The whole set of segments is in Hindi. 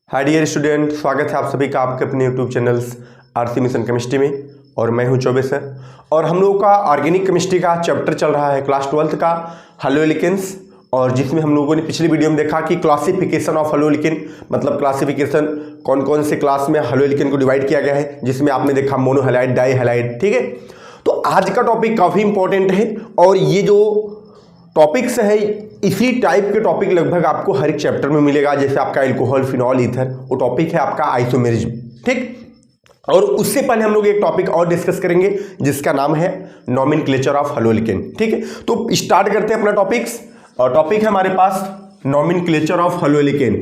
हाय डियर स्टूडेंट, स्वागत है आप सभी का आपके अपने YouTube channels RC mission chemistry में। और मैं हूं चौबे सर। और हम लोगों का ऑर्गेनिक केमिस्ट्री का चैप्टर चल रहा है क्लास 12th का हलोएल्केन्स, और जिसमें हम लोगों ने पिछली वीडियो में देखा कि क्लासिफिकेशन ऑफ हलोएल्केन, मतलब क्लासिफिकेशन कौन कौन से क्लास में हलोएल्केन को डिवाइड किया गया है, जिसमें आपने देखा मोनोहैलाइड, डाईहैलाइड। ठीक है, तो आज का टॉपिक काफ़ी इंपॉर्टेंट है और ये जो टॉपिक्स है इसी टाइप के टॉपिक लगभग आपको हर एक चैप्टर में मिलेगा। जैसे आपका एल्कोहल, फिनॉल, ईथर, वो टॉपिक है आपका आइसोमेरिज्म। ठीक, और उससे पहले हम लोग एक टॉपिक और डिस्कस करेंगे जिसका नाम है नॉमेनक्लेचर ऑफ हलोएल्केन। ठीक है, तो स्टार्ट करते हैं अपना टॉपिक्स। और टॉपिक है हमारे पास nomenclature of haloalkane.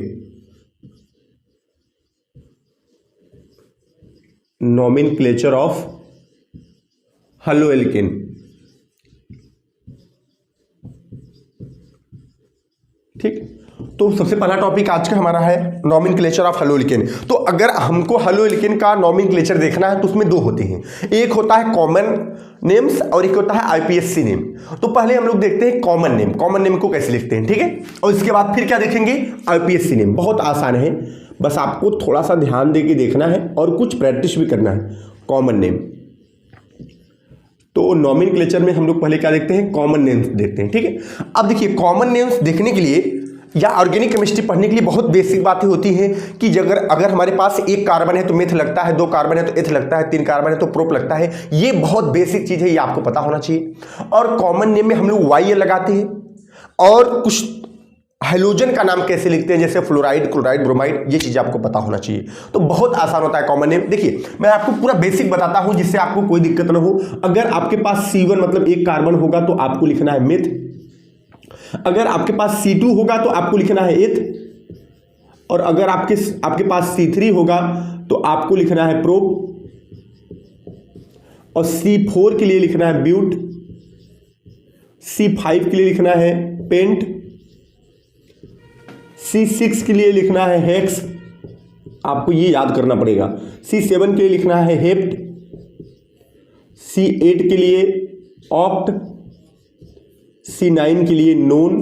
Nomenclature of haloalkane. ठीक, तो सबसे पहला टॉपिक आज का हमारा है नॉमेनक्लेचर ऑफ हलोएल्केन। तो अगर हमको हलोएल्केन का नॉमेनक्लेचर देखना है तो उसमें दो होते हैं, एक होता है कॉमन नेम्स और एक होता है आईपीएससी नेम। तो पहले हम लोग देखते हैं कॉमन नेम। कॉमन नेम को कैसे लिखते हैं, ठीक है, और इसके बाद फिर क्या देखेंगे, आईपीएससी नेम। बहुत आसान है, बस आपको थोड़ा सा ध्यान दे के देखना है और कुछ प्रैक्टिस भी करना है। कॉमन नेम, तो नॉमेनक्लेचर में हम लोग पहले क्या देखते हैं, कॉमन नेम्स देखते हैं। ठीक है, अब देखिए कॉमन नेम्स देखने के लिए या ऑर्गेनिक केमिस्ट्री पढ़ने के लिए बहुत बेसिक बातें होती हैं कि अगर हमारे पास एक कार्बन है तो मेथ लगता है, दो कार्बन है तो एथ लगता है, तीन कार्बन है तो प्रोप लगता है। ये बहुत बेसिक चीज़ है, ये आपको पता होना चाहिए। और कॉमन नेम में हम लोग वाई लगाते हैं, और कुछ हाइड्रोजन का नाम कैसे लिखते हैं, जैसे फ्लोराइड, क्लोराइड, ब्रोमाइड, ये चीज़ आपको पता होना चाहिए। तो बहुत आसान होता है कॉमन नेम। देखिए मैं आपको पूरा बेसिक बताता हूं जिससे आपको कोई दिक्कत ना हो। अगर आपके पास C1 मतलब एक कार्बन होगा तो आपको लिखना है मेथ। अगर आपके पास C2 होगा तो आपको लिखना है एथ, और अगर आपके पास C3 होगा तो आपको लिखना है प्रोप, और C4 के लिए लिखना है ब्यूट, C5 के लिए लिखना है पेंट, C6 के लिए लिखना है हेक्स, आपको ये याद करना पड़ेगा। C7 के लिए लिखना है हेप्ट, C8 के लिए ऑक्ट, C9 के लिए नोन,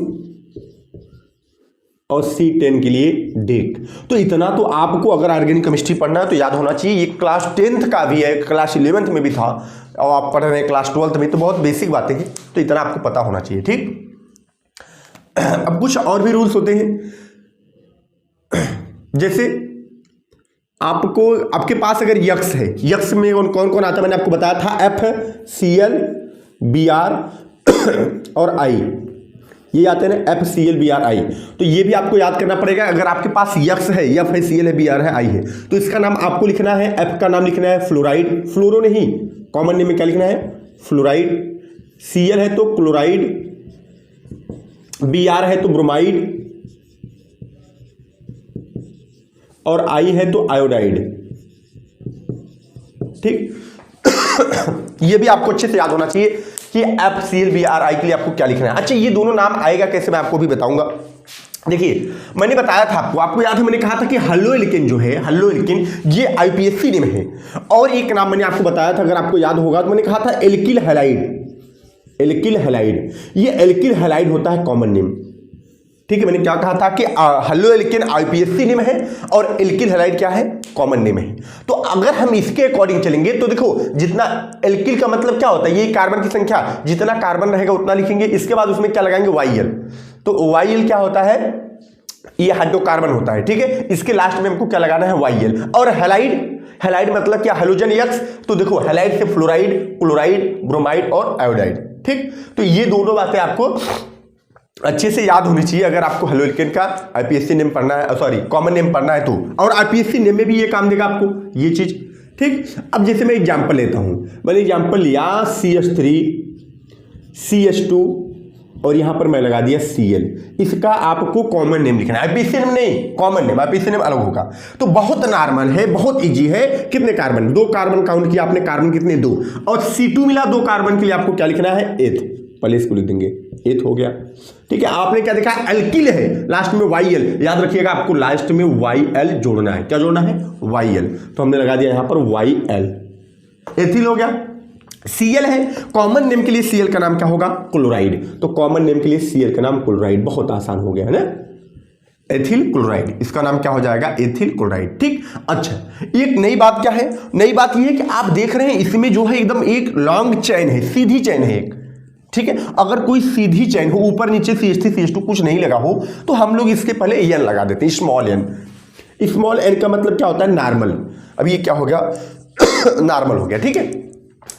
और C10 के लिए डेक। तो इतना तो आपको अगर ऑर्गेनिक केमिस्ट्री पढ़ना है तो याद होना चाहिए। ये क्लास 10th का भी है, क्लास 11th में भी था, और आप पढ़ रहे हैं क्लास 12th में, तो बहुत बेसिक बातें हैं, तो इतना आपको पता होना चाहिए। ठीक, अब कुछ और भी रूल्स होते हैं, जैसे आपके पास अगर यक्स है, यक्स में कौन कौन आता है, मैंने आपको बताया था FCl, Br और I, ये आते हैं ना, FCl, Br, I। तो ये भी आपको याद करना पड़ेगा। अगर आपके पास यक्स है, F है, Cl है, Br है, I है, तो इसका नाम आपको लिखना है, F का नाम लिखना है फ्लोराइड, फ्लोरो नहीं, कॉमन नेम में क्या लिखना है, फ्लोराइड। Cl है तो क्लोराइड, Br है तो ब्रोमाइड, और I है तो आयोडाइड। ठीक ये भी आपको अच्छे से याद होना चाहिए कि FCl, Br, I के लिए आपको क्या लिखना है। अच्छा, ये दोनों नाम आएगा कैसे, मैं आपको भी बताऊंगा। देखिए मैंने बताया था आपको याद है, मैंने कहा था कि हलोएल्केन जो है, हलोएल्केन ये आईपीएससी नेम है। और एक नाम मैंने आपको बताया था, अगर आपको याद होगा, तो मैंने कहा था एल्किल हैलाइड। एल्किल हैलाइड, ये एल्किल हैलाइड होता है कॉमन नेम। ठीक है, मैंने क्या कहा था कि हलोएल्केन आईपीएससी नेम है और एल्किल हैलाइड क्या है, कॉमन नेम है। तो अगर हम इसके अकॉर्डिंग चलेंगे तो देखो, जितना एल्किल का मतलब क्या होता है, ये कार्बन की संख्या, जितना कार्बन रहेगा उतना लिखेंगे। इसके बाद उसमें क्या लगाएंगे, YL। तो YL क्या होता है, ये हाइड्रोकार्बन होता है। ठीक है, इसके लास्ट में हमको क्या लगाना है, YL। और हैलाइड, हैलाइड मतलब क्या, हाइड्रोजन यक्स। तो देखो हैलाइड से फ्लोराइड, क्लोराइड, ब्रोमाइड और आयोडाइड। ठीक, तो ये दोनों बातें आपको अच्छे से याद होनी चाहिए अगर आपको हलोएल्केन का आईपीएससी नेम पढ़ना है, सॉरी कॉमन नेम पढ़ना है तो। और आईपीएससी नेम में भी ये काम देगा आपको ये चीज। ठीक, अब जैसे मैं एग्जांपल लेता हूं, मैंने एग्जांपल लिया CH3, CH2, और यहां पर मैं लगा दिया Cl। इसका आपको कॉमन नेम लिखना है, आईपीएससी नेम नहीं, कॉमन नेम। आईपीएससी नेम अलग होगा। तो बहुत नॉर्मल है, बहुत इजी है। कितने कार्बन, दो कार्बन काउंट किया आपने, कार्बन कितने, दो, और C2 मिला, दो कार्बन के लिए आपको क्या लिखना है, एथ। पहले इसको लिख देंगे, एथ हो गया। ठीक है, आपने क्या देखा, एल्किल है, लास्ट में YL, याद रखिएगा आपको लास्ट में YL जोड़ना है। क्या जोड़ना है, YL। तो हमने लगा दिया यहां पर YL, एथिल हो गया। Cl है, कॉमन नेम के लिए Cl का नाम क्या होगा, क्लोराइड। तो कॉमन नेम के लिए Cl का नाम क्लोराइड, बहुत आसान हो गया है ना। एथिल क्लोराइड, इसका नाम क्या हो जाएगा, एथिल क्लोराइड। ठीक, अच्छा एक नई बात क्या है, नई बात ये है कि आप देख रहे हैं इसमें जो है एकदम एक लॉन्ग चेन है, सीधी चेन है एक। ठीक है, अगर कोई सीधी चेन हो, ऊपर नीचे CH3 CH2 कुछ नहीं लगा हो, तो हम लोग इसके पहले एन लगा देते हैं, स्मॉल एन। स्मॉल एन का मतलब क्या होता है, नॉर्मल। अब ये क्या हो गया नॉर्मल हो गया। ठीक है,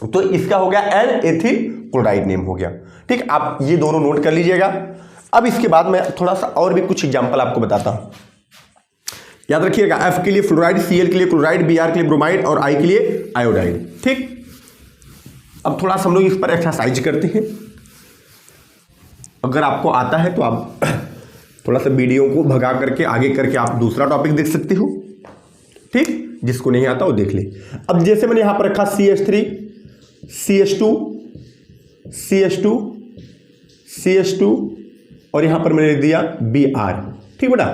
तो इसका हो गया एन एथिल क्लोराइड नेम हो गया। ठीक, आप ये दोनों नोट कर लीजिएगा। अब इसके बाद मैं थोड़ा सा और भी कुछ एग्जांपल आपको बताता हूं, याद रखिएगा। F के लिए फ्लोराइड, Cl के लिए क्लोराइड, Br के लिए ब्रोमाइड और I के लिए आयोडाइड। ठीक, अब थोड़ा सा हम लोग इस पर एक्सरसाइज करते हैं। अगर आपको आता है तो आप थोड़ा सा वीडियो को भगा करके आगे करके आप दूसरा टॉपिक देख सकते हो। ठीक, जिसको नहीं आता वो देख ले। अब जैसे मैंने यहां पर रखा CH3 CH2 CH2 CH2 और यहां पर मैंने लिख दिया Br। ठीक बेटा,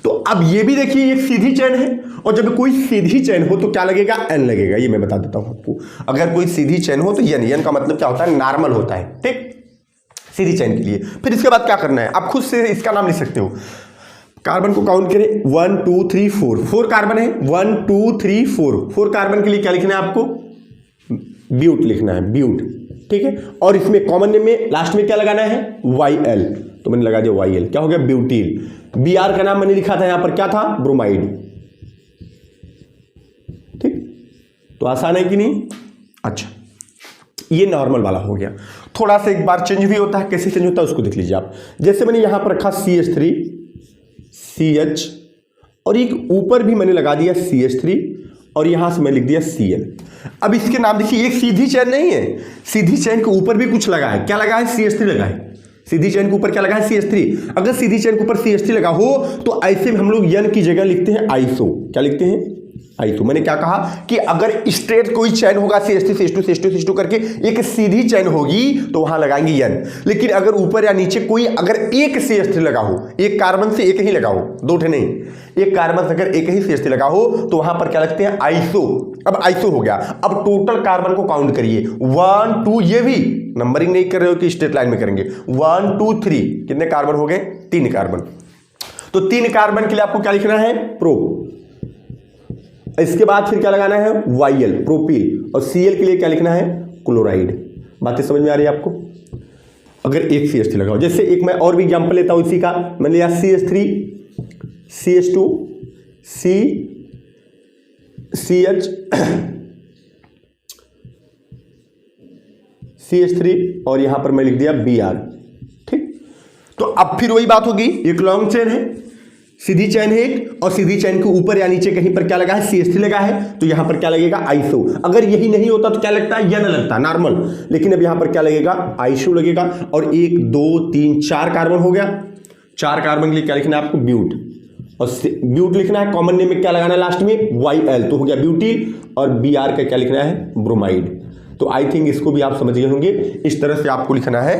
तो अब ये भी देखिए एक सीधी चेन है, और जब कोई सीधी चेन हो तो क्या लगेगा, N लगेगा। ये मैं बता देता हूं आपको, अगर कोई सीधी चेन हो तो N का मतलब क्या होता है, नॉर्मल होता है। ठीक, सीधी चेन के लिए। फिर इसके बाद क्या करना है, आप खुद से इसका नाम लिख सकते हो। कार्बन को काउंट करें, 1 2 3 4, 4 कार्बन है, 1 2 3 4। 4 कार्बन के लिए क्या लिखना है आपको, ब्यूट लिखना है, ब्यूट। ठीक है, और इसमें कॉमन नेम में लास्ट में क्या लगाना है, YL, तो मैंने लगा दिया YL, क्या हो गया, ब्यूटील। Br का नाम मैंने लिखा था यहां पर, क्या था, ब्रोमाइड। ठीक, तो आसान है कि नहीं। अच्छा, ये नॉर्मल वाला हो गया। थोड़ा सा एक बार चेंज भी होता है, कैसे चेंज होता है उसको देख लीजिए आप। जैसे मैंने यहां पर रखा CH3 CH, और एक ऊपर भी मैंने लगा दिया CH3, और यहां से मैं लिख दिया Cl। अब इसके नाम देखिए, एक सीधी चेन नहीं है, सीधी चेन के ऊपर भी कुछ लगा है। क्या लगा है, CH3 लगा है। सीधी चेन के ऊपर क्या लगा है, CH3। अगर सीधी चेन के ऊपर CH3 लगा हो तो ऐसे में हम लोग N की जगह लिखते हैं आइसो। क्या लिखते हैं, आइसो। मैंने क्या कहा कि अगर स्ट्रेट कोई चेन होगा CH3 CH2 CH2 CH2 करके एक सीधी चेन होगी तो वहां लगाएंगे N। लेकिन अगर ऊपर या नीचे कोई अगर एक CH3 लगा हो, एक कार्बन से एक ही लगा हो, दो ठे नहीं, एक कार्बन से अगर एक ही CH3 लगा हो तो वहां पर क्या लगते हैं, आइसो। अब आइसो हो गया। अब टोटल कार्बन को काउंट करिए, 1 2, ये भी नंबरिंग नहीं कर रहे हो कि स्ट्रेट लाइन में करेंगे, 1 2 3, कितने कार्बन हो गए, 3 कार्बन। तो 3 कार्बन के लिए आपको क्या लिखना है, प्रो। इसके बाद फिर क्या लगाना है, YL, प्रोपील। और Cl के लिए क्या लिखना है, क्लोराइड। बातें समझ में आ रही है आपको। अगर एक CH3 लगाओ, जैसे एक मैं और भी एग्जांपल लेता हूं इसी का, मैंने लिया CH3 CH2 CH CH3 और यहां पर मैं लिख दिया Br। ठीक, तो अब फिर वही बात होगी, एक लॉन्ग चेन है, सीधी चेन है एक, और सीधी चेन के ऊपर या नीचे कहीं पर क्या लगा है, CH3 लगा है, तो यहां पर क्या लगेगा, आइसो। अगर यही नहीं होता तो क्या लगता है, N लगता है, नॉर्मल। लेकिन अब यहां पर क्या लगेगा, आइसो लगेगा। और 1 2 3 4 कार्बन हो गया। 4 कार्बन के लिए क्या लिखना है आपको, ब्यूट। और ब्यूट लिखना है, कॉमन नेम में क्या लगाना है लास्ट में, YL, तो हो गया ब्यूटील। और Br का क्या लिखना है, ब्रोमाइड। तो आई थिंक इसको भी आप समझ गए होंगे। इस तरह से आपको लिखना है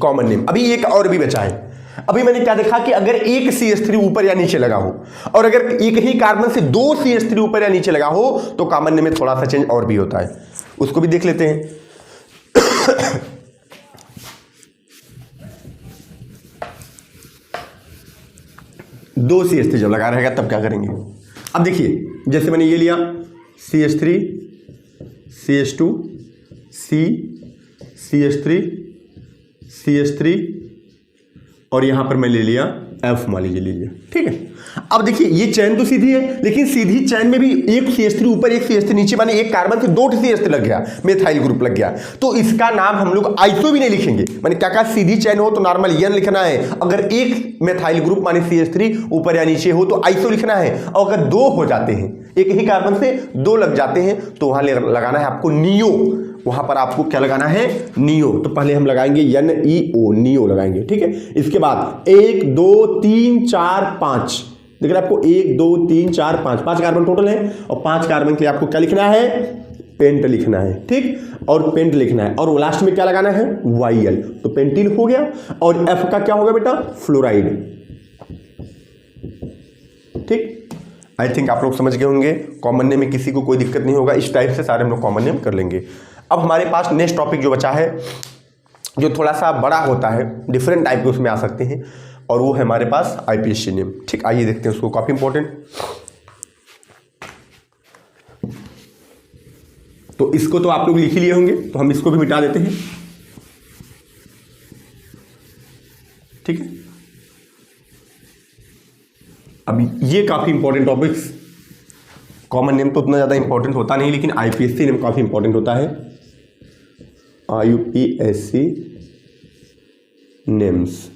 कॉमन नेम। अभी एक और भी बचा है। अभी मैंने क्या देखा कि अगर एक CH3 ऊपर या नीचे लगा हो, और अगर एक ही कार्बन से 2 CH3 ऊपर या नीचे लगा हो, तो कॉमन नेम में थोड़ा सा चेंज और भी होता है, उसको भी देख लेते हैं। 2 CH3 जब लगा रहेगा तब क्या करेंगे। अब देखिए, जैसे मैंने ये लिया CH3 CH2 CH3 CH3, और यहां पर मैं ले लिया F, मान लीजिए। ठीक है, अब देखिए ये चैन तो सीधी है, लेकिन सीधी चैन में भी एक CH3 ऊपर एक CH3 नीचे, माने एक कार्बन से 2 CH3 लग गया, मेथाइल ग्रुप लग गया। तो इसका नाम हम लोग आइसो भी नहीं लिखेंगे। मैंने क्या कहा, सीधी चैन हो तो नॉर्मल N लिखना है। अगर एक मेथाइल ग्रुप माने CH3 ऊपर या नीचे हो तो आइसो लिखना है। और अगर 2 हो जाते हैं, एक ही कार्बन से 2 लग जाते हैं, तो वहां लगाना है आपको नियो। वहां पर आपको क्या लगाना है, नियो। तो पहले हम लगाएंगे NEO, नियो लगाएंगे। ठीक है, इसके बाद 1 2 3 4 5, देख रहे आपको 1 2 3 4 5 कार्बन टोटल है। और 5 कार्बन के लिए आपको क्या लिखना है, पेंट लिखना है। ठीक, और पेंट लिखना है, और लास्ट में क्या लगाना है, YL, तो पेंटिल हो गया। और F का क्या होगा बेटा, फ्लोराइड। ठीक, आई थिंक आप लोग समझ गए होंगे। कॉमन नेम में किसी को कोई दिक्कत नहीं होगा, इस टाइप से सारे हम लोग कॉमन नेम कर लेंगे। अब हमारे पास नेक्स्ट टॉपिक जो बचा है, जो थोड़ा सा बड़ा होता है, डिफरेंट टाइप के उसमें आ सकते हैं, और वो है हमारे पास आईपीएससी नेम। ठीक, आइए देखते हैं उसको, काफी इंपॉर्टेंट। तो इसको तो आप लोग लिख ही लिए होंगे, तो हम इसको भी मिटा देते हैं। ठीक है, अब ये काफी इंपॉर्टेंट टॉपिक्स, कॉमन नेम तो उतना ज्यादा इंपॉर्टेंट होता नहीं, लेकिन आईपीएससी नेम काफी इंपॉर्टेंट होता है। आईयूपीएससी names,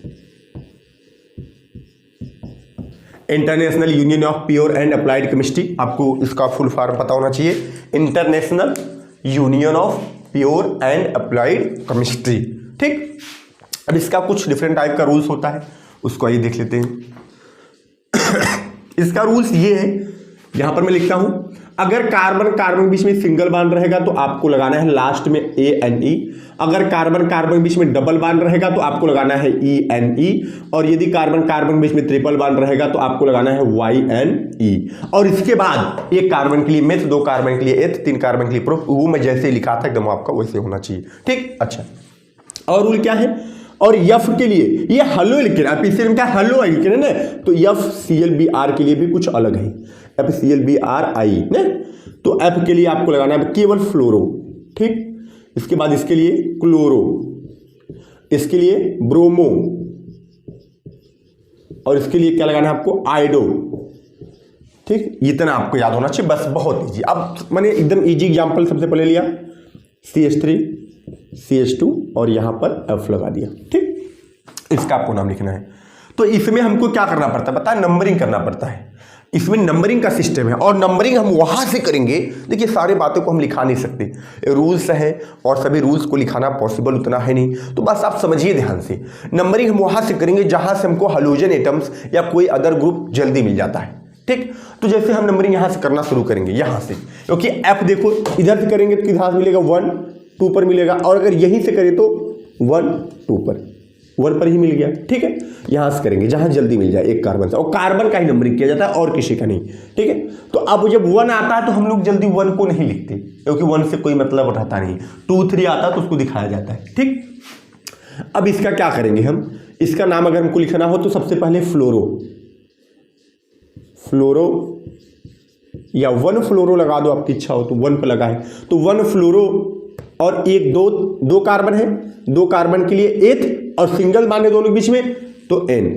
international union of pure and applied chemistry, आपको इसका फुल फॉर्म पता होना चाहिए, international union of pure and applied chemistry. ठीक, अब इसका कुछ डिफरेंट टाइप का रूल्स होता है, उसको आइए देख लेते हैं। इसका रूल्स ये है, यहां पर मैं लिखता हूं, अगर कार्बन कार्बन बीच में सिंगल बॉन्ड रहेगा तो आपको लगाना है लास्ट में ANE, अगर कार्बन कार्बन बीच में डबल बॉन्ड रहेगा तो आपको लगाना है ENE, और यदि कार्बन कार्बन बीच में ट्रिपल बॉन्ड रहेगा तो आपको लगाना है YNE। और इसके बाद एक कार्बन के लिए मेथ, दो कार्बन के लिए एथ, तीन कार्बन के लिए प्रोप, वो मैं जैसे लिखा था एकदम आपका वैसे होना चाहिए। ठीक, अच्छा, और रूल क्या है, और F के लिए ये हलो एल्केन, एपीसीएल क्या हलो एल्केन है ना, तो FClBr के लिए भी कुछ अलग है, FClBrI ना, तो F के लिए आपको लगाना है केवल फ्लोरो। ठीक, इसके बाद इसके लिए क्लोरो, इसके लिए ब्रोमो, और इसके लिए क्या लगाना है आपको आइडो। ठीक, इतना आपको याद होना चाहिए बस, बहुत इजी। अब मैंने एकदम इजी एग्जांपल सबसे पहले लिया, CH3 CH2 और यहां पर F लगा दिया। ठीक, इसका आपको नाम लिखना है। तो इसमें हमको क्या करना पड़ता है, पता है, नंबरिंग करना पड़ता है। इसमें नंबरिंग का सिस्टम है, और नंबरिंग हम वहां से करेंगे। देखिए, सारे बातों को हम लिखा नहीं सकते, रूल्स हैं और सभी रूल्स को लिखाना पॉसिबल उतना है नहीं, तो बस आप समझिए ध्यान से। नंबरिंग हम वहां से करेंगे जहां से हमको हाइड्रोजन एटम्स या कोई अदर ग्रुप जल्दी मिल जाता है। ठीक, तो जैसे हम नंबरिंग यहां से करना शुरू करेंगे, यहां से, क्योंकि F देखो इधर से करेंगे तो किधर मिलेगा 1 2 पर मिलेगा, और अगर यहीं से करें तो 1 2 पर, 1 पर ही मिल गया। ठीक है, यहां से करेंगे जहां जल्दी मिल जाए एक कार्बन से, और कार्बन का ही नंबरिंग किया जाता है और किसी का नहीं। ठीक है, तो अब जब 1 आता है तो हम लोग जल्दी 1 को नहीं लिखते, क्योंकि 1 से कोई मतलब उठाता नहीं। 2 3 आता है तो उसको दिखाया जाता है। ठीक, अब इसका क्या करेंगे हम, इसका नाम अगर हमको लिखना हो तो सबसे पहले फ्लोरो, फ्लोरो या 1 फ्लोरो लगा दो, आपकी इच्छा हो तो 1 पर लगाए तो 1 फ्लोरो, और एक दो कार्बन है, 2 कार्बन के लिए एथ और सिंगल बॉन्ड है दोनों के बीच में, तो N,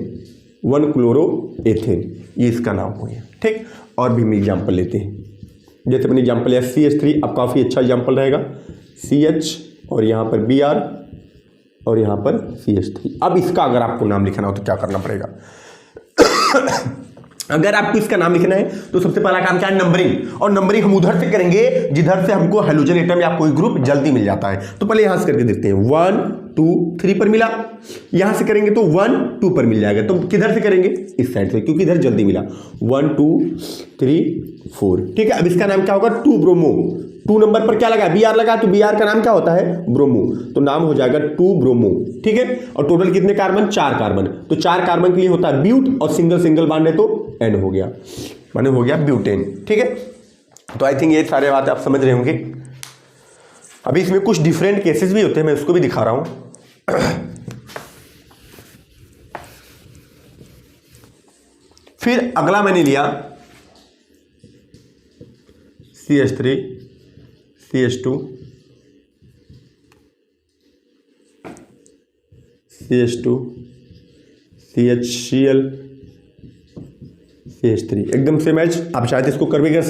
1 क्लोरो एथेन, ये इसका नाम हो गया। ठीक, और भी हम एग्जाम्पल लेते हैं, जैसे मैंने एग्जाम्पल लिया CH3, अब काफ़ी अच्छा एग्जाम्पल रहेगा, CH और यहाँ पर Br और यहाँ पर CH3। अब इसका अगर आपको नाम लिखना हो तो क्या करना पड़ेगा, अगर आपको इसका नाम लिखना है तो सबसे पहला काम क्या है, नंबरिंग, और नंबरिंग हम उधर से करेंगे जिधर से हमको हाइड्रोजन एटम या कोई ग्रुप जल्दी मिल जाता है। तो पहले यहां से करके देखते हैं, 1 2 3 पर मिला, यहां से करेंगे तो 1 2 पर मिल जाएगा, तो किधर से करेंगे, इस साइड से, क्योंकि इधर जल्दी मिला, 1 2 3 4। ठीक है, अब इसका नाम क्या होगा, 2 ब्रोमो, 2 नंबर पर क्या लगा, Br लगा, तो Br का नाम क्या होता है, ब्रोमो, तो नाम हो जाएगा 2 ब्रोमो। ठीक है, और टोटल कितने कार्बन, 4 कार्बन, तो 4 कार्बन के लिए होता है ब्यूट, और सिंगल सिंगल बॉन्ड है तो N हो गया, माने हो गया ब्यूटेन। ठीक है, तो आई थिंक ये सारे बातें आप समझ रहे होंगे। अभी इसमें कुछ डिफरेंट केसेस भी होते हैं, मैं उसको भी दिखा रहा हूं। फिर अगला मैंने लिया CH3 CH2 CH2 CHCl CH3, एकदम से मैच। आप शायद इसको कर भी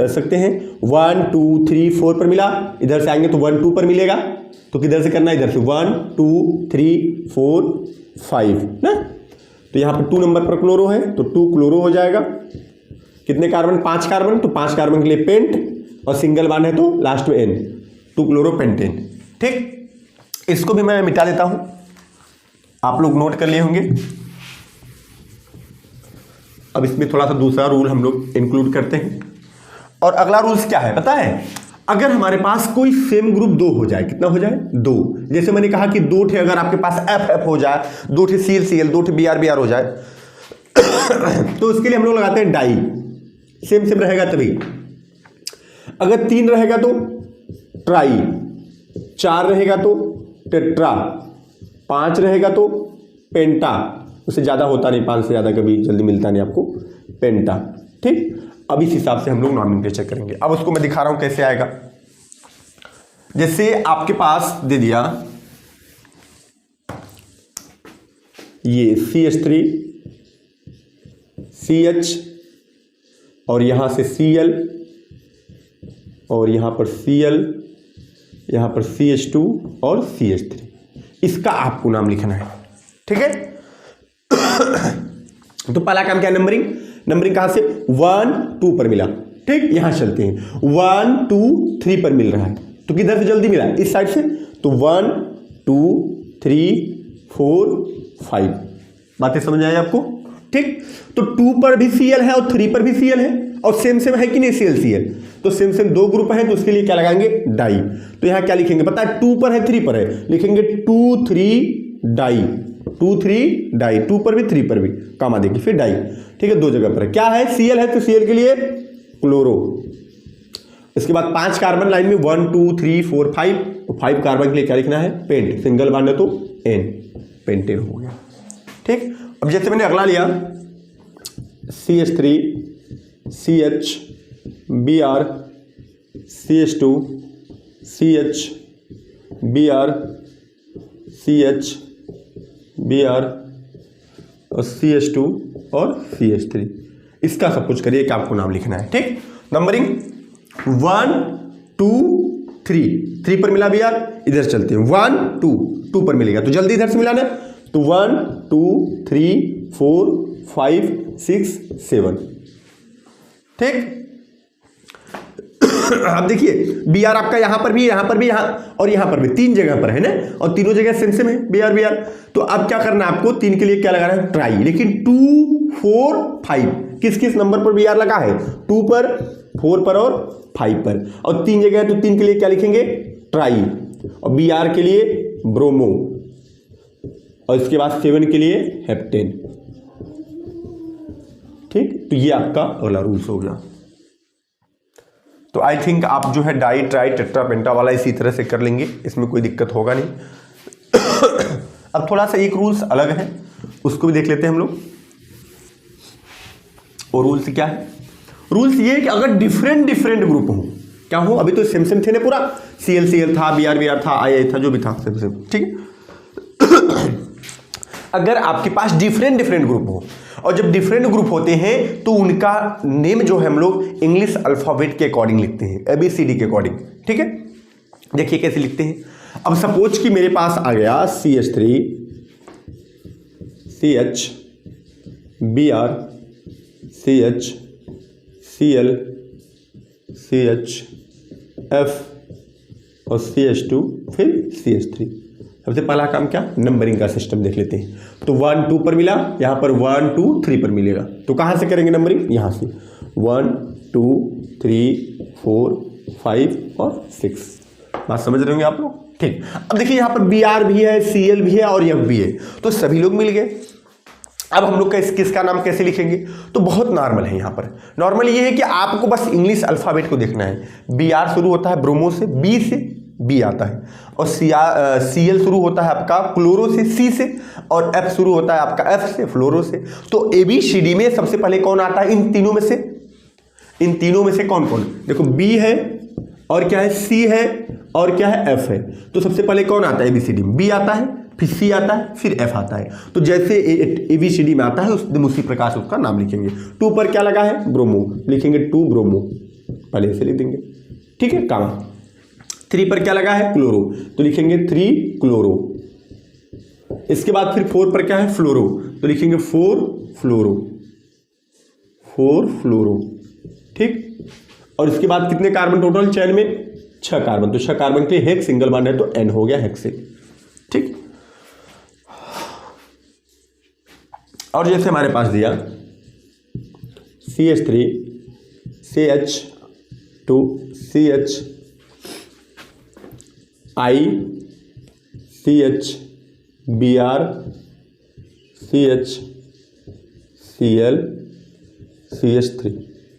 सकते हैं, 1 2 3 4 पर मिला, इधर से आएंगे तो 1 2 पर मिलेगा, तो किधर से करना है, इधर से 1 2 3 4 5 ना, तो यहाँ पर 2 नंबर पर क्लोरो है तो 2 क्लोरो हो जाएगा। कितने कार्बन, 5 कार्बन, तो 5 कार्बन के लिए पेंट, और सिंगल बॉन्ड है तो लास्ट में N, 2 क्लोरोपेंटेन। ठीक, इसको भी मैं मिटा देता हूं, आप लोग नोट कर लिए होंगे। अब इसमें थोड़ा सा दूसरा रूल हम लोग इंक्लूड करते हैं, और अगला रूल्स क्या है पता है, अगर हमारे पास कोई सेम ग्रुप 2 हो जाए, कितना हो जाए, 2, जैसे मैंने कहा कि 2 ठे अगर आपके पास FF हो जाए, 2 ठे ClCl, 2 ठे Br हो जाए, तो उसके लिए हम लोग लगाते हैं डाई, सेम सेम रहेगा तभी। अगर 3 रहेगा तो ट्राई, 4 रहेगा तो टेट्रा, 5 रहेगा तो पेंटा, उससे ज़्यादा होता नहीं, 5 से ज़्यादा कभी जल्दी मिलता नहीं आपको पेंटा। ठीक, अब इस हिसाब से हम लोग नॉमेनक्लेचर करेंगे। अब उसको मैं दिखा रहा हूँ कैसे आएगा। जैसे आपके पास दे दिया ये CH3 CH और यहाँ से Cl और यहाँ पर Cl, यहाँ पर CH2 और CH3, इसका आपको नाम लिखना है। ठीक है, तो पहला काम क्या है, नंबरिंग। नंबरिंग कहाँ से, 1 2 पर मिला। ठीक, यहां चलते हैं, 1 2 3 पर मिल रहा है, तो किधर से जल्दी मिला, इस साइड से, तो 1 2 3 4 5। बातें समझ आई आपको। ठीक, तो 2 पर भी Cl है और 3 पर भी Cl है, और सेम सेम है कि नहीं Cl Cl, तो सेम सेम दो ग्रुप है, तो उसके लिए क्या लगाएंगे, डाई। तो यहां क्या लिखेंगे पता है, 2 पर है 3 पर है, लिखेंगे 2 3 डाई, 2 3 डाई, 2 पर भी 3 पर भी, कामा देगी फिर डाई। ठीक है, दो जगह पर है। क्या है, Cl है, तो Cl के लिए क्लोरो। इसके बाद 5 कार्बन लाइन में 1 2 3 4 5, तो 5 कार्बन के लिए क्या लिखना है, पेंट, सिंगल बॉन्ड है तो N, पेंटेन हो गया। ठीक, अब जैसे मैंने अगला लिया CH3 CH Br CH2 CH Br CH Br और CH2 और CH3, इसका सब कुछ करिए कि आपको नाम लिखना है। ठीक, नंबरिंग 1 2 3 पर मिला Br, इधर चलते हैं 1 2 पर मिलेगा, तो जल्दी इधर से मिलाना, तो 1 2 3 4 5 6 7। ठीक, आप देखिए Br आपका यहां पर भी, यहां पर भी, यहां और यहां पर भी, 3 जगह पर है ना, और तीनों जगह सेम सेम है Br। तो अब क्या करना है आपको, 3 के लिए क्या लगाना है, ट्राई। लेकिन 2 4 5 किस किस नंबर पर Br लगा है, 2 पर 4 पर और 5 पर, और 3 जगह है, तो 3 के लिए क्या लिखेंगे, ट्राई, और Br के लिए ब्रोमो, और इसके बाद 7 के लिए हेप्टेन। ठीक, तो ये आपका अगला रूल्स हो गया। तो आई थिंक आप जो है डाई ट्राई टेट्रा पेंटा वाला इसी तरह से कर लेंगे, इसमें कोई दिक्कत होगा नहीं। अब थोड़ा सा एक रूल्स अलग है, उसको भी देख लेते हैं हम लोग। और रूल्स क्या है, रूल्स ये है कि अगर डिफरेंट डिफरेंट ग्रुप हो, क्या हो, अभी तो सेम सेम थे ना पूरा, Cl Cl था, Br था, I था, जो भी था सेम सेम। ठीक है, अगर आपके पास डिफरेंट डिफरेंट ग्रुप हो, और जब डिफरेंट ग्रुप होते हैं तो उनका नेम जो है हम लोग इंग्लिश अल्फाबेट के अकॉर्डिंग लिखते हैं, ABCD के अकॉर्डिंग। ठीक है, देखिए कैसे लिखते हैं। अब सपोज कि मेरे पास आ गया CH3 CH Br CH Cl CH F और CH2 फिर CH3। सबसे पहला काम क्या, नंबरिंग का सिस्टम देख लेते हैं। तो 1 2 पर मिला, यहाँ पर 1 2 3 पर मिलेगा, तो कहाँ से करेंगे नंबरिंग, यहाँ से 1 2 3 4 5 और 6। बात समझ रहे होंगे आप लोग। ठीक, अब देखिए यहाँ पर Br भी है, Cl भी है और F भी है, तो सभी लोग मिल गए। अब हम लोग का किसका नाम कैसे लिखेंगे, तो बहुत नॉर्मल है। यहाँ पर नॉर्मल ये है कि आपको बस इंग्लिश अल्फाबेट को देखना है। Br शुरू होता है ब्रोमो से, B से B आता है, और Cl शुरू होता है आपका क्लोरो से, C से, और F शुरू होता है आपका F से, फ्लोरो से। तो ABCD में सबसे पहले कौन आता है इन तीनों में से, इन तीनों में से कौन कौन, देखो B है और क्या है, C है और क्या है, F है। तो सबसे पहले कौन आता है ABCD में, B आता है, फिर C आता है, फिर F आता है। तो जैसे ABCD में आता है उसी प्रकार से उसका नाम लिखेंगे। 2 पर क्या लगा है, ब्रोमो, लिखेंगे 2 ब्रोमो, पहले से लिख देंगे। ठीक है, काम। 3 पर क्या लगा है, क्लोरो, तो लिखेंगे 3 क्लोरो। इसके बाद फिर 4 पर क्या है, फ्लोरो, तो लिखेंगे 4 फ्लोरो, 4 फ्लोरो। ठीक, और इसके बाद कितने कार्बन टोटल चैन में, 6 कार्बन, तो 6 कार्बन के हेक्स, सिंगल बॉन्ड है तो N हो गया हेक्सेन। ठीक, और जैसे हमारे पास दिया CH3 CH2 CH I CH Br CH Cl CH3।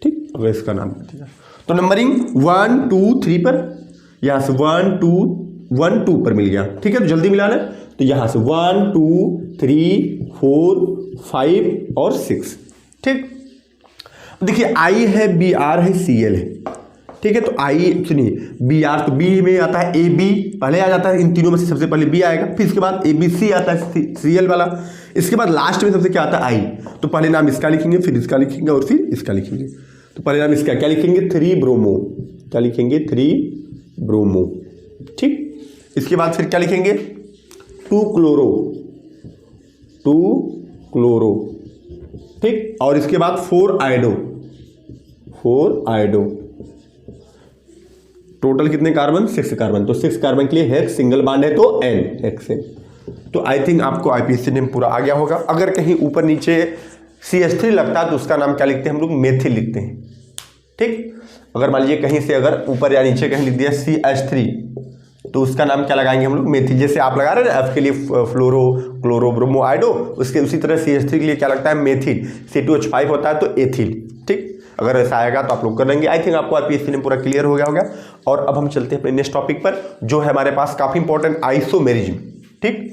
ठीक, अब इसका नाम दिया, तो नंबरिंग 1 2 3 पर, यहां से 1 2 1 2 पर मिल गया। ठीक है, तो जल्दी मिलाना है, तो यहां से 1 2 3 4 5 और 6। ठीक, देखिए आई है, बी आर है, सी एल है। ठीक है, तो आई सुनिए बी आर, तो बी में आता है ए बी, पहले आ जाता है, इन तीनों में से सबसे पहले बी आएगा, फिर इसके बाद ए बी सी आता है, सी एल वाला, इसके बाद लास्ट में सबसे क्या आता है आई। तो पहले नाम इसका लिखेंगे, फिर इसका लिखेंगे और फिर इसका लिखेंगे। तो पहले नाम इसका क्या लिखेंगे, 3 ब्रोमो, क्या लिखेंगे 3 ब्रोमो। ठीक, इसके बाद फिर क्या लिखेंगे 2 क्लोरो, 2 क्लोरो। ठीक, और इसके बाद 4 आयोडो, 4 आयोडो। टोटल कितने कार्बन, 6 कार्बन। तो 6 कार्बन के लिए हेक्स सिंगल बॉन्ड है तो एन, हेक्सेन। तो आई थिंक आपको आईपीएससी नेम पूरा आ गया होगा। अगर कहीं ऊपर नीचे CH3 लगता है तो उसका नाम क्या लिखते हैं हम लोग, मेथिल लिखते हैं। ठीक, अगर मान लीजिए कहीं से अगर ऊपर या नीचे कहीं लिख दिया CH3 तो उसका नाम क्या लगाएंगे हम लोग, मेथिल। जैसे आप लगा रहे हैं ना F के लिए फ्लोरो, क्लोरो, ब्रोमो, आयोडो, उसके उसी तरह CH3 के लिए क्या लगता है, मेथिल। C2H5 होता है तो एथिल। ठीक, अगर ऐसा आएगा तो आप लोग कर लेंगे। आई थिंक आपको आईपीएससी ने पूरा क्लियर हो गया होगा। और अब हम चलते हैं अपने नेक्स्ट टॉपिक पर, जो है हमारे पास काफी इंपॉर्टेंट, आइसोमेरिज्म। ठीक,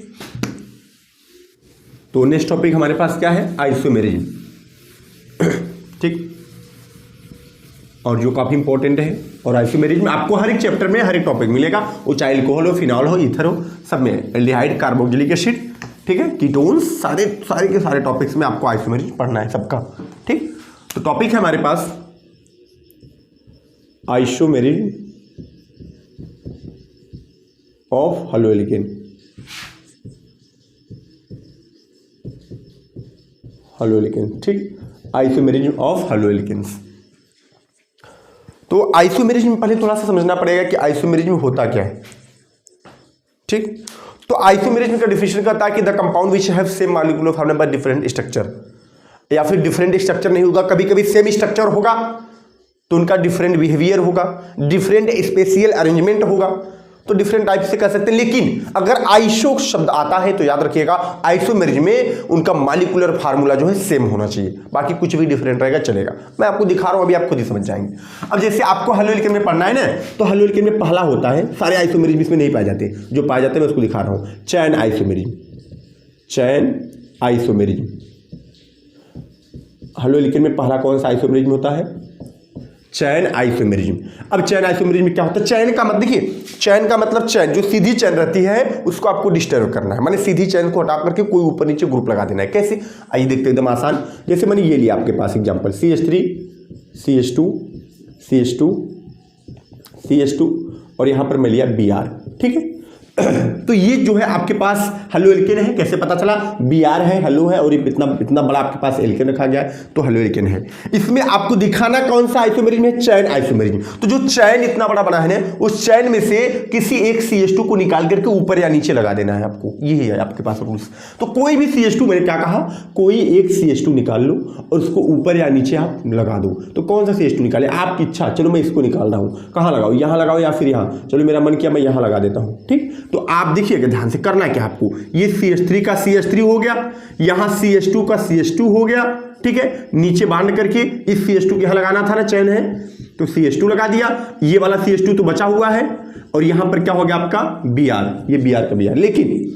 तो नेक्स्ट टॉपिक हमारे पास क्या है, आइसोमेरिज्म। ठीक, और जो काफी इंपॉर्टेंट है, और आइसोमेरिज्म आपको हर एक चैप्टर में हर एक टॉपिक मिलेगा, वो चाहे अल्कोहल हो, फिनॉल हो, ईथर हो, सब में, एल्डिहाइड, कार्बोक्सिलिक एसिड, ठीक है, कीटोन्स, सारे के सारे टॉपिक्स में आपको आइसोमेरिज्म पढ़ना है सबका। ठीक, तो टॉपिक है हमारे पास आइसोमेरिज्म ऑफ हैलोएल्केन, हैलोएल्केन। ठीक, आइसोमेरिज्म ऑफ हैलोएल्केन्स। तो आइसोमेरिज्म पहले थोड़ा सा समझना पड़ेगा कि आइसोमेरिज्म होता क्या है। ठीक, तो आइसोमेरिज्म का डिफिनेशन करता है कि the compound which have same molecular form by different structure, या फिर डिफरेंट स्ट्रक्चर नहीं होगा, कभी कभी सेम स्ट्रक्चर होगा तो उनका डिफरेंट बिहेवियर होगा, डिफरेंट स्पेशियल अरेंजमेंट होगा, तो डिफरेंट टाइप से कह सकते हैं। लेकिन अगर आइसो शब्द आता है तो याद रखिएगा आइसोमेरिज्म में उनका मॉलिक्यूलर फार्मूला जो है सेम होना चाहिए, बाकी कुछ भी डिफरेंट रहेगा चलेगा। मैं आपको दिखा रहा हूं, अभी आप खुद ही समझ जाएंगे। अब जैसे आपको हैलोएल्केन में पढ़ना है ना, तो हैलोएल्केन में पहला होता है, सारे आइसोमेरिज्म इसमें नहीं पाए जाते, जो पाए जाते हैं मैं उसको दिखा रहा हूं, चैन आइसोमेरिज्म, चैन आइसोमेरिज्म। हैलोएल्केन में पहला कौन सा आइसोमेरिज्म होता है, चैन आइसोमेरिज्म। अब चैन आइसोमेरिज्म में क्या होता है, चैन का मतलब देखिए, चैन का मतलब चैन जो सीधी चैन रहती है उसको आपको डिस्टर्ब करना है, माने सीधी चैन को हटा करके कोई ऊपर नीचे ग्रुप लगा देना है। कैसे, आइए देखते एकदम आसान। जैसे मैंने ये लिया आपके पास example, CH3 CH2 CH2 CH2 और यहां पर मैं लिया Br। ठीक है, तो ये जो है आपके पास हैलोएल्केन है। कैसे पता चला, Br है, हेलो है, और ये इतना बड़ा आपके पास एल्केन रखा गया है तो हैलोएल्केन है। इसमें आपको दिखाना कौन सा आइसोमेरिज्म है, चैन आइसोमेरिज्म। तो जो चैन इतना बड़ा बना है ना, उस चैन में से किसी एक CH2 को निकाल करके ऊपर या नीचे लगा देना है आपको, यही है आपके पास रूल्स। तो कोई भी CH2, मैंने क्या कहा, कोई एक CH2 निकाल लो और उसको ऊपर या नीचे आप लगा दो। तो कौन सा CH2 निकाले, आपकी इच्छा। चलो मैं इसको निकाल रहा हूँ, कहाँ लगाओ, यहाँ लगाओ या फिर यहाँ, चलो मेरा मन किया मैं यहाँ लगा देता हूँ। ठीक, तो आप देखिएगा ध्यान से, करना क्या आपको, ये CH3 का CH3 हो गया, यहां CH2 का CH2 हो गया। ठीक है, नीचे बांध करके इस CH2 के यहां लगाना था ना, चैन है तो CH2 लगा दिया, ये वाला CH2 तो बचा हुआ है, और यहां पर क्या हो गया आपका Br, ये Br का Br। लेकिन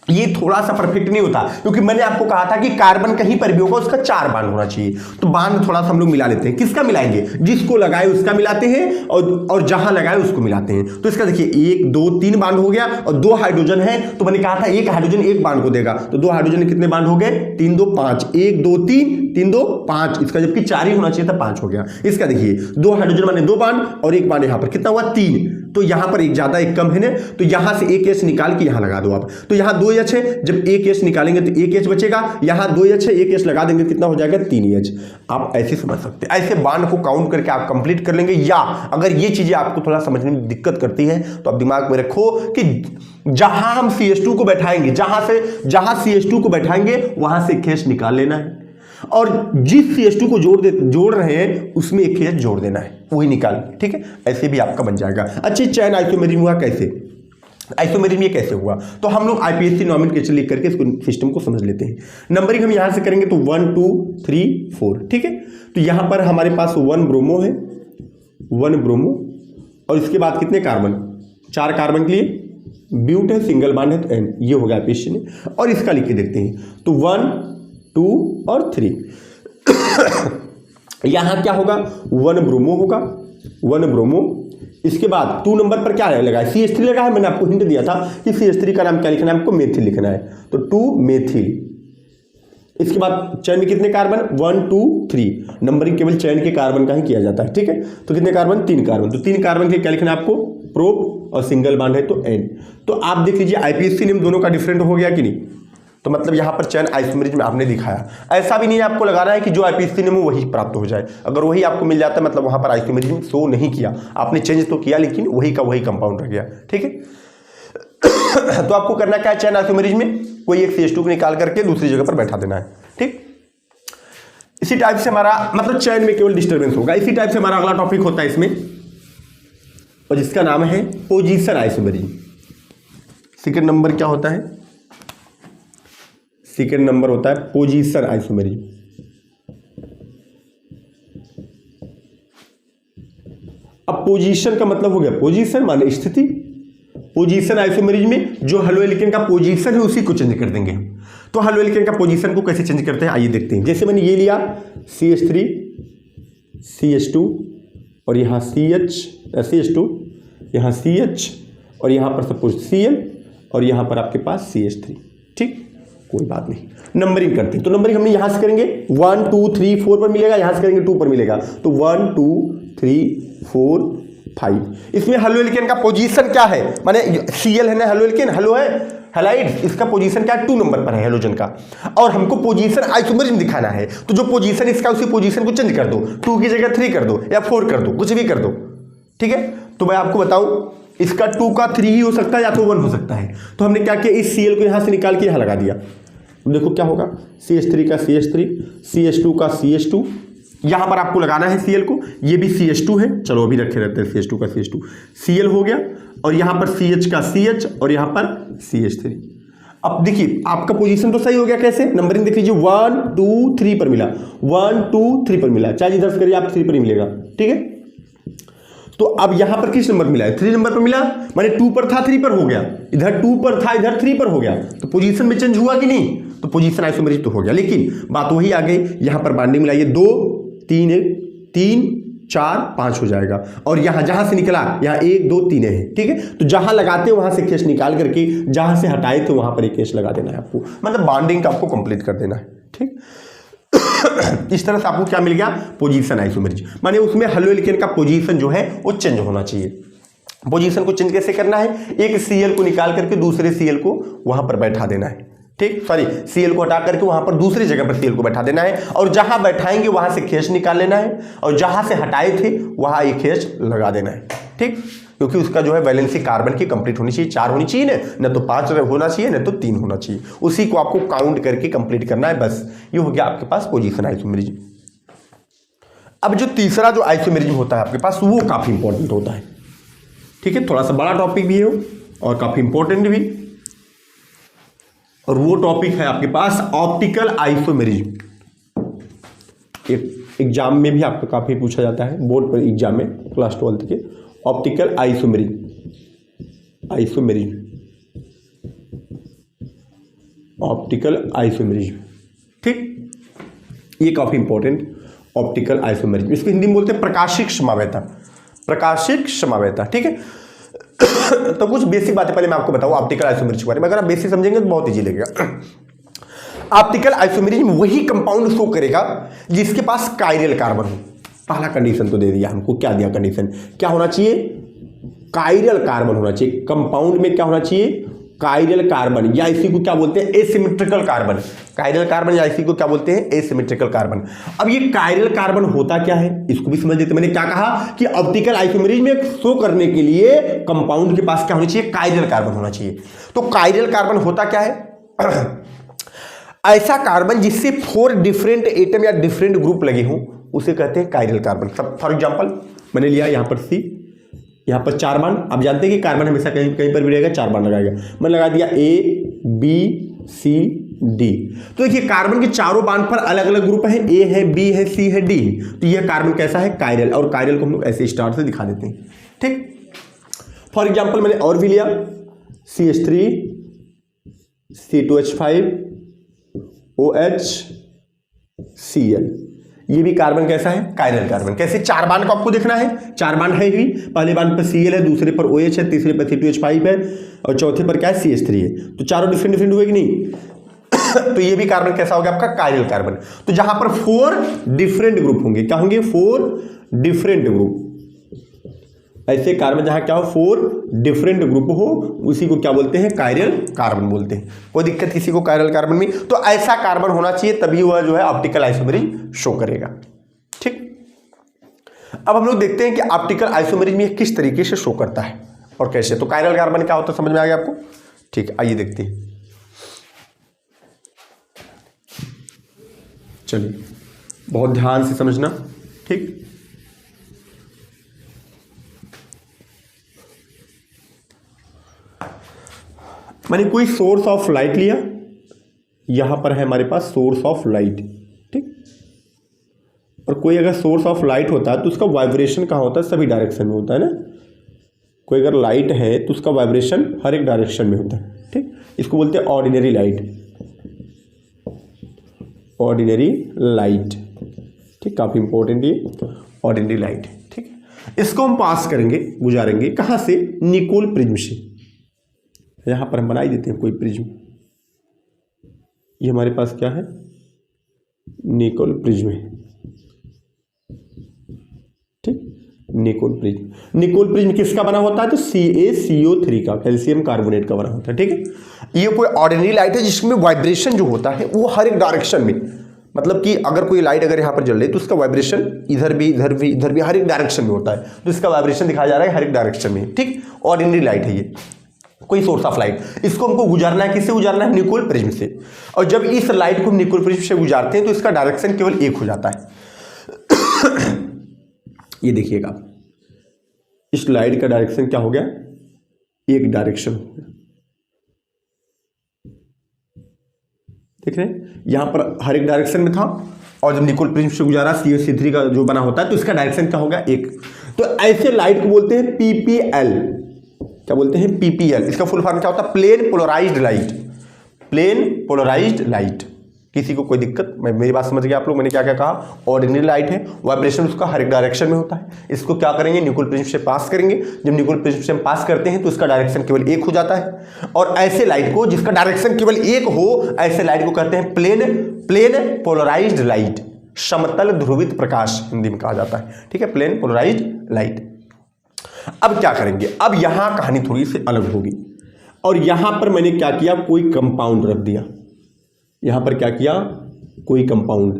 ये थोड़ा सा परफेक्ट नहीं होता, क्योंकि मैंने आपको कहा था कि कार्बन कहीं पर भी होगा उसका 4 बांड होना चाहिए। तो बांड थोड़ा सा हम लोग मिला लेते हैं। किसका मिलाएंगे, जिसको लगाए उसका मिलाते हैं, और जहां लगाए उसको मिलाते हैं। तो इसका देखिए 1 2 3 बांड हो गया, और 2 हाइड्रोजन है, तो मैंने कहा था एक हाइड्रोजन एक बांड को देगा, तो 2 हाइड्रोजन कितने बांड हो गए, 3 2 5, 1 2 3 3 2 5, इसका जबकि 4 ही होना चाहिए था, 5 हो गया। इसका देखिए 2 हाइड्रोजन माने 2 बांड, और एक बांड यहां पर कितना हुआ, 3, तो यहां पर एक ज्यादा एक कम है ना, तो यहां से एक H निकाल के यहां लगा दो आप। तो यहां 2 H है, जब एक H निकालेंगे तो एक H बचेगा, यहां 2 H है, एक H लगा देंगे कितना हो जाएगा, 3 H। आप ऐसे समझ सकते हैं, ऐसे बांड को काउंट करके आप कंप्लीट कर लेंगे। या अगर ये चीजें आपको थोड़ा समझने में दिक्कत करती है तो आप दिमाग में रखो कि जहां हम CH2 को बैठाएंगे, जहां CH2 को बैठाएंगे वहां से एक H निकाल लेना है, और जिस CH2 को जोड़ रहे हैं उसमें एक H जोड़ देना है, वही निकाल। ठीक है, ऐसे भी आपका बन जाएगा। अच्छी चैन आइसोमेरिज्म हुआ कैसे, आइसोमेरिज्म ये कैसे हुआ, तो हम लोग आईपीएससी नॉमेनक्लेचर लिख करके इसको सिस्टम को समझ लेते हैं। नंबरिंग हम यहां से करेंगे तो 1 2 3 4। ठीक है, तो यहां पर हमारे पास 1 ब्रोमो है, 1 ब्रोमो, और इसके बाद कितने कार्बन, 4 कार्बन के लिए ब्यूट है, सिंगल बॉन्ड है तो N, ये हो गया एपिस्टिन। और इसका लिख के देखते हैं तो 1 2 और 3 यहां क्या होगा 1 ब्रोमो होगा, 1 ब्रोमो। इसके बाद 2 नंबर पर क्या लगा है CH3 लगा है। मैंने आपको हिंट दिया था कि CH3 का नाम क्या लिखना है, आपको मेथिल लिखना है तो 2 मेथिल। इसके बाद चैन में कितने कार्बन 1 2 3, नंबरिंग केवल चैन के कार्बन का ही किया जाता है, ठीक है। तो कितने कार्बन 3 कार्बन, तो 3 कार्बन के क्या लिखना है आपको प्रोप और सिंगल बॉन्ड है तो N। तो आप देख लीजिए आईपीएससी नेम दोनों का डिफरेंट हो गया कि नहीं। तो मतलब यहाँ पर चैन आइसोमेरिज्म आपने दिखाया। ऐसा भी नहीं है आपको लगाना है कि जो आईपीएससी नेम हो वही प्राप्त हो जाए। अगर वही आपको मिल जाता है मतलब वहाँ पर आइसोमेरिज्म शो नहीं किया, आपने चेंज तो किया लेकिन वही का वही कंपाउंड रह गया, ठीक है। तो आपको करना क्या है चैन आइसोमेरिज्म में कोई एक CH2 को निकाल करके दूसरी जगह पर बैठा देना है, ठीक। इसी टाइप से हमारा मतलब चैन में केवल डिस्टर्बेंस होगा। इसी टाइप से हमारा अगला टॉपिक होता है इसमें और जिसका नाम है पोजीशन आइसोमेरिज्म। सेकंड नंबर क्या होता है, सेकंड नंबर होता है पोजीशन आइसोमेरिज्म। अब पोजीशन का मतलब हो गया पोजीशन माने स्थिति। पोजीशन आइसोमेरिज्म में जो हेलोएल्केन का पोजीशन है उसी को चेंज कर देंगे हम। तो हेलोएल्केन का पोजीशन को कैसे चेंज करते हैं आइए देखते हैं। जैसे मैंने ये लिया CH3 CH2 और यहाँ CH2 यहाँ CH और यहाँ पर सपोज Cl और यहाँ पर आपके पास CH3, ठीक। कोई बात नहीं, नंबरिंग करते हैं। तो नंबरिंग हमने यहाँ से करेंगे 1 2 3 4 पर मिलेगा, यहाँ से करेंगे 2 पर मिलेगा तो 1 2 3 4 5। इसमें हेलोएल्केन का पोजीशन क्या है, माने Cl है ना हेलोएल्केन, हेलो है हैलाइड, इसका पोजीशन क्या है 2 नंबर पर है हेलोजन का। और हमको पोजीशन आइसोमेरिज्म दिखाना है तो जो पोजीशन इसका उसी पोजीशन को चेंज कर दो, 2 की जगह 3 कर दो या 4 कर दो, कुछ भी कर दो, ठीक है। तो मैं आपको बताऊं इसका 2 का 3 ही हो सकता है या तो 1 हो सकता है। तो हमने क्या किया इस Cl को यहां से निकाल के यहां लगा दिया। देखो क्या होगा CH3 का CH3 CH2 का CH2, यहां पर आपको लगाना है Cl को, ये भी CH2 है, चलो अभी रखे रहते हैं CH2 का CH2, Cl हो गया और यहां पर CH का CH और यहां पर CH3। अब देखिए आपका पोजीशन तो सही हो गया, कैसे नंबरिंग देख लीजिए 1 2 3 पर मिला, 1 2 3 पर मिला, चाहे इधर से करिए आप 3 पर ही मिलेगा, ठीक है। तो अब यहां पर किस नंबर मिला है 3 नंबर पर मिला, माने 2 पर था 3 पर हो गया, इधर 2 पर था इधर 3 पर हो गया, तो पोजीशन में चेंज हुआ कि नहीं, तो पोजीशन आइसोमेरिज्म तो हो गया। लेकिन बात वही आ गई, यहां पर बॉन्डिंग मिलाइए 2 3 4 5 हो जाएगा और यहां जहां से निकला यहां 1 2 3 है, ठीक है। तो जहां लगाते वहां से केस निकाल करके जहां से हटाए थे वहां पर एक केस लगा देना है आपको, मतलब बॉन्डिंग का आपको कंप्लीट कर देना है, ठीक। इस तरह से आपको क्या मिल गया पोजीशन आइसोमेरिज्म, माने उसमें हेलोएल्केन का पोजीशन जो है वो चेंज होना चाहिए। पोजीशन को चेंज कैसे करना है, एक Cl को निकाल करके दूसरे Cl को वहां पर बैठा देना है, ठीक। सॉरी Cl को हटा करके वहां पर दूसरी जगह पर Cl को बैठा देना है और जहां बैठाएंगे वहां से खेच निकाल लेना है और जहां से हटाए थे वहां एक खेच लगा देना है, ठीक। क्योंकि उसका जो है वैलेंसी कार्बन की कंप्लीट होनी चाहिए, 4 होनी चाहिए ना तो 5 होना चाहिए ना तो 3 होना चाहिए, उसी को आपको काउंट करके कंप्लीट करना है, बस ये हो गया आपके पास पोजीशन आइसोमेरिज्म। अब जो तीसरा जो आइसोमेरिज्म होता है आपके पास वो काफी इंपॉर्टेंट होता है, ठीक है। थोड़ा सा बड़ा टॉपिक भी है और काफी इंपॉर्टेंट भी, और वो टॉपिक है आपके पास ऑप्टिकल आइसोमेरिज्म। एक एग्जाम में भी आपको काफी पूछा जाता है, बोर्ड पर एग्जाम में क्लास 12 के, ऑप्टिकल आइसोमेरिज्म, ऑप्टिकल आइसोमेरिज्म, ठीक। ये काफी इंपॉर्टेंट ऑप्टिकल आइसोमेरिज्म, इसको हिंदी में बोलते हैं प्रकाशिक समावेता, प्रकाशिक समावेता, ठीक है। तो कुछ बेसिक बातें पहले मैं आपको बताऊं ऑप्टिकल आइसोमेरिज्म के बारे में, अगर आप बेसिक समझेंगे तो बहुत इजी लगेगा। ऑप्टिकल आइसोमेरिज्म वही कंपाउंड शो करेगा जिसके पास कायरल कार्बन हो। पहला कंडीशन तो दे दिया हमको, क्या दिया कंडीशन, क्या होना चाहिए कायरल कार्बन होना चाहिए, कंपाउंड में क्या होना चाहिए कायरल कार्बन, या इसी को क्या बोलते हैं एसिमेट्रिकल कार्बन, कायरल कार्बन या इसी को क्या बोलते हैं एसिमेट्रिकल कार्बन। अब ये कायरल कार्बन होता क्या है इसको भी समझ लेते। मैंने क्या कहा कि ऑप्टिकल आइसोमेरिज्म में शो करने के लिए कंपाउंड के पास क्या होना चाहिए कायरल कार्बन होना चाहिए। तो कायरल कार्बन होता क्या है ऐसा कार्बन जिससे 4 डिफरेंट एटम या डिफरेंट ग्रुप लगे हों उसे कहते हैं कायरल कार्बन। फॉर एग्जांपल मैंने लिया यहाँ पर C, यहाँ पर 4 बांड, आप जानते हैं कि कार्बन हमेशा कहीं कहीं पर भी रहेगा 4 बांड लगाएगा, मैंने लगा दिया A B C D। तो देखिए कार्बन के चारों बांड पर अलग अलग ग्रुप है, A है B है C है D है, तो यह कार्बन कैसा है कायरल, और कायरल को हम लोग ऐसे स्टार से दिखा देते हैं, ठीक। फॉर एग्जाम्पल मैंने और भी लिया CH3 C2H5 OH Cl। ये भी कार्बन कैसा है, कायरल कार्बन। कैसे, 4 बांड को आपको देखना है, 4 बांड है ही, पहले बांड पर Cl है, दूसरे पर OH है, तीसरे पर C2H5 है और चौथे पर क्या है, CH3 है। तो चारों डिफरेंट डिफरेंट हुए कि नहीं। तो ये भी कार्बन कैसा हो गया आपका, कायरल कार्बन। तो जहां पर 4 डिफरेंट ग्रुप होंगे, क्या होंगे, 4 डिफरेंट ग्रुप। ऐसे कार्बन जहां क्या हो, 4 डिफरेंट ग्रुप हो, उसी को क्या बोलते हैं, कायरल कार्बन बोलते हैं। कोई दिक्कत किसी को कायरल कार्बन में? तो ऐसा कार्बन होना चाहिए, तभी वह जो है ऑप्टिकल आइसोमेरिज शो करेगा। ठीक, अब हम लोग देखते हैं कि ऑप्टिकल आइसोमेरिज में किस तरीके से शो करता है और कैसे। तो कायरल कार्बन क्या होता है, समझ में आ गया आपको? ठीक, आइए देखते हैं। चलिए, बहुत ध्यान से समझना। ठीक, मैंने कोई सोर्स ऑफ लाइट लिया, यहां पर है हमारे पास सोर्स ऑफ लाइट। ठीक, और कोई अगर सोर्स ऑफ लाइट होता है तो उसका वाइब्रेशन कहाँ होता है, सभी डायरेक्शन में होता है ना। कोई अगर लाइट है तो उसका वाइब्रेशन हर एक डायरेक्शन में होता है। ठीक, इसको बोलते हैं ऑर्डिनरी लाइट, ऑर्डिनरी लाइट। ठीक, काफी इंपॉर्टेंट ये ऑर्डिनरी लाइट। ठीक, इसको हम पास करेंगे, गुजारेंगे कहाँ से, निकोल प्रिज्म से। यहां पर हम बनाई देते हैं कोई प्रिज्म, ये हमारे पास क्या है, निकोल प्रिज्म है। ठीक, निकोल प्रिज्म। निकोल प्रिज्म किसका बना होता है, तो CaCO3 का, कैल्शियम कार्बोनेट का बना होता है। ठीक है, ये कोई ऑर्डिनरी लाइट है जिसमें वाइब्रेशन जो होता है वो हर एक डायरेक्शन में, मतलब कि अगर कोई लाइट अगर यहाँ पर जल रही है तो उसका वाइब्रेशन इधर भी इधर भी इधर भी हर एक डायरेक्शन में होता है। तो इसका वाइब्रेशन दिखाया जा रहा है हर एक डायरेक्शन में। ठीक, ऑर्डिनरी लाइट है ये, कोई सोर्स ऑफ लाइट। इसको हमको गुजारना है, किससे गुजारना है, निकोल प्रिज्म से। और जब इस लाइट को हम निकोल प्रिज्म से गुजारते हैं तो इसका डायरेक्शन केवल एक हो जाता है। ये देखिएगा, इस लाइट का डायरेक्शन क्या हो गया, एक डायरेक्शन हो गया। देख रहे हैं, यहां पर हर एक डायरेक्शन में था, और जब निकोल प्रिज्म से गुजारा CaC3 का जो बना होता है तो इसका डायरेक्शन क्या हो गया, एक। तो ऐसे लाइट को बोलते हैं PPL। क्या बोलते हैं, PPL। इसका फुल फॉर्म क्या होता है, plane polarised light. Plane polarised light. किसी को कोई दिक्कत, मेरी बात समझ गए आप लोग, मैंने क्या क्या कहा, ऑर्डिनरी लाइट है, वाइब्रेशन उसका हर एक डायरेक्शन में होता है। इसको क्या करेंगे, निकोल प्रिज्म से पास करेंगे। जब निकोल प्रिज्म से हम पास करते हैं तो उसका डायरेक्शन केवल एक हो जाता है। और ऐसे लाइट को जिसका डायरेक्शन केवल एक हो, ऐसे लाइट को कहते हैं प्लेन पोलराइज्ड लाइट। समतल ध्रुवित प्रकाश हिंदी में कहा जाता है। ठीक है, प्लेन पोलराइज्ड लाइट। अब क्या करेंगे, अब यहां कहानी थोड़ी सी अलग होगी। और यहां पर मैंने क्या किया, कोई कंपाउंड रख दिया। यहां पर क्या किया, कोई कंपाउंड,